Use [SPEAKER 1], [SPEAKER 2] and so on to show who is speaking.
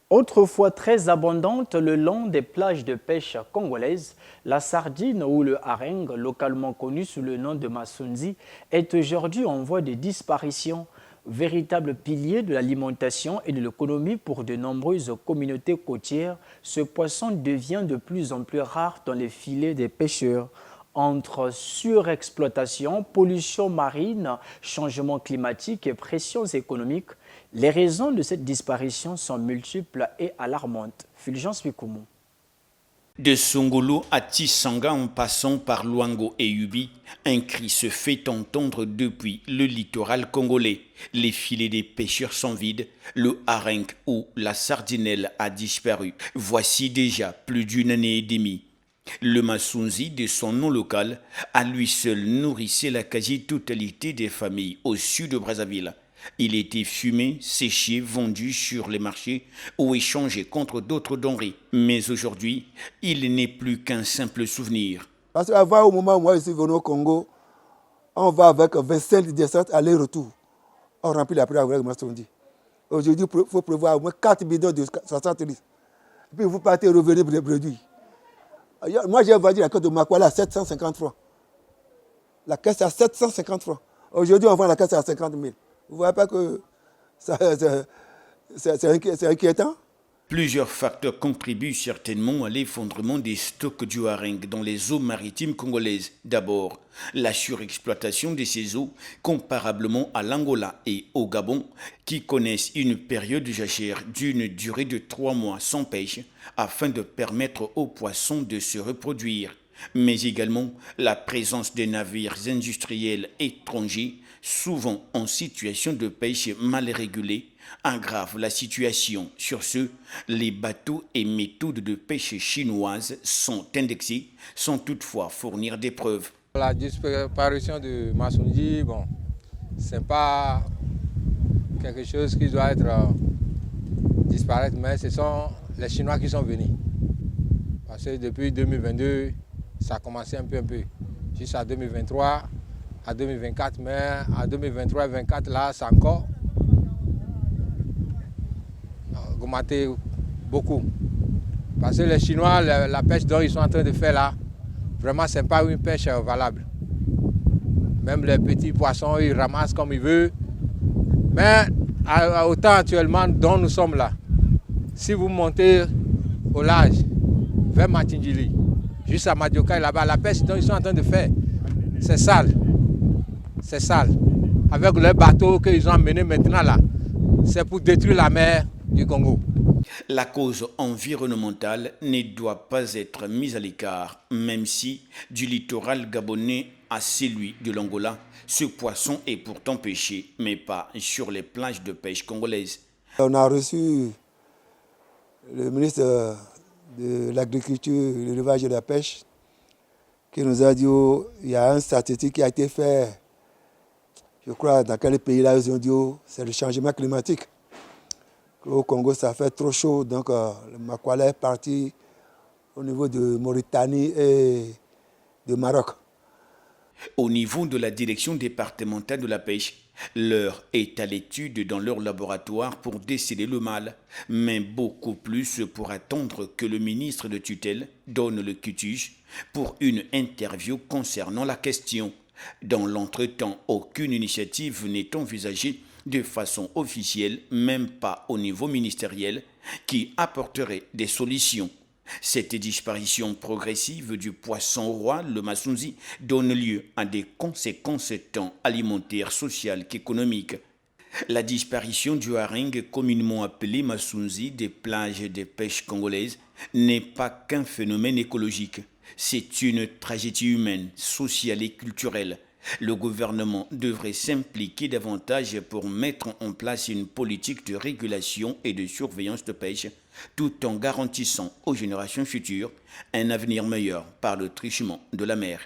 [SPEAKER 1] Autrefois très abondante le long des plages de pêche congolaises, la sardine ou le harengue, localement connu sous le nom de masunzi, est aujourd'hui en voie de disparition. Véritable pilier de l'alimentation et de l'économie pour de nombreuses communautés côtières, ce poisson devient de plus en plus rare dans les filets des pêcheurs. Entre surexploitation, pollution marine, changement climatique et pressions économiques, les raisons de cette disparition sont multiples et alarmantes. Fulgence Wikoumou.
[SPEAKER 2] De Songolo à Tissanga en passant par Luango et Ubi, un cri se fait entendre depuis le littoral congolais. Les filets des pêcheurs sont vides, le harengue ou la sardinelle a disparu. Voici déjà plus d'une année et demie. Le masunzi, de son nom local, à lui seul nourrissait la quasi-totalité des familles au sud de Brazzaville. Il était fumé, séché, vendu sur les marchés ou échangé contre d'autres denrées. Mais aujourd'hui, il n'est plus qu'un simple souvenir.
[SPEAKER 3] Parce qu'avant, au moment où moi je suis venu au Congo, on va avec 25 descentes aller-retour. On remplit la prière avec le masunzi. Aujourd'hui, il faut prévoir au moins 4 bidons de 60 litres. Puis vous partez revenir pour les produits. Moi, j'ai vendu la caisse de Makwala à 750 francs. La caisse à 750 francs. Aujourd'hui, on vend la caisse à 50 000. Vous ne voyez pas que c'est inquiétant?
[SPEAKER 2] Plusieurs facteurs contribuent certainement à l'effondrement des stocks du harengue dans les eaux maritimes congolaises. D'abord, la surexploitation de ces eaux, comparablement à l'Angola et au Gabon, qui connaissent une période jachère d'une durée de 3 mois sans pêche, afin de permettre aux poissons de se reproduire. Mais également la présence de navires industriels étrangers, souvent en situation de pêche mal régulée, aggrave la situation. Sur ce, les bateaux et méthodes de pêche chinoises sont indexés, sans toutefois fournir des preuves.
[SPEAKER 4] La disparition de masunzi, bon, c'est pas quelque chose qui doit être disparaître, mais ce sont les Chinois qui sont venus. Parce que depuis 2022, ça a commencé un peu, jusqu'à 2023, à 2024, mais à 2023 et 2024, là, c'est encore augmenté beaucoup. Parce que les Chinois, la pêche dont ils sont en train de faire là, vraiment, ce n'est pas une pêche valable. Même les petits poissons, ils ramassent comme ils veulent. Mais au temps actuellement dont nous sommes là, si vous montez au large, vers Matindjili, jusqu'à Madioka, là-bas, la pêche dont ils sont en train de faire, c'est sale. C'est sale. Avec les bateaux qu'ils ont amenés maintenant là, c'est pour détruire la mer du Congo.
[SPEAKER 2] La cause environnementale ne doit pas être mise à l'écart, même si du littoral gabonais à celui de l'Angola, ce poisson est pourtant pêché, mais pas sur les plages de pêche congolaises.
[SPEAKER 3] On a reçu le ministre de l'Agriculture, de l'Élevage et de la Pêche qui nous a dit qu'il y a un statistique qui a été fait, je crois, dans quel pays là, ils ont dit c'est le changement climatique. Au Congo, ça fait trop chaud, donc le Makwala est parti au niveau de Mauritanie et de Maroc.
[SPEAKER 2] Au niveau de la direction départementale de la pêche, l'heure est à l'étude dans leur laboratoire pour déceler le mal, mais beaucoup plus pour attendre que le ministre de tutelle donne le cutuge pour une interview concernant la question. Dans l'entretemps, aucune initiative n'est envisagée de façon officielle, même pas au niveau ministériel, qui apporterait des solutions. Cette disparition progressive du poisson roi, le masunzi, donne lieu à des conséquences tant alimentaires, sociales qu'économiques. La disparition du harengue, communément appelé masunzi, des plages de pêche congolaises, n'est pas qu'un phénomène écologique. C'est une tragédie humaine, sociale et culturelle. Le gouvernement devrait s'impliquer davantage pour mettre en place une politique de régulation et de surveillance de pêche, tout en garantissant aux générations futures un avenir meilleur par le truchement de la mer.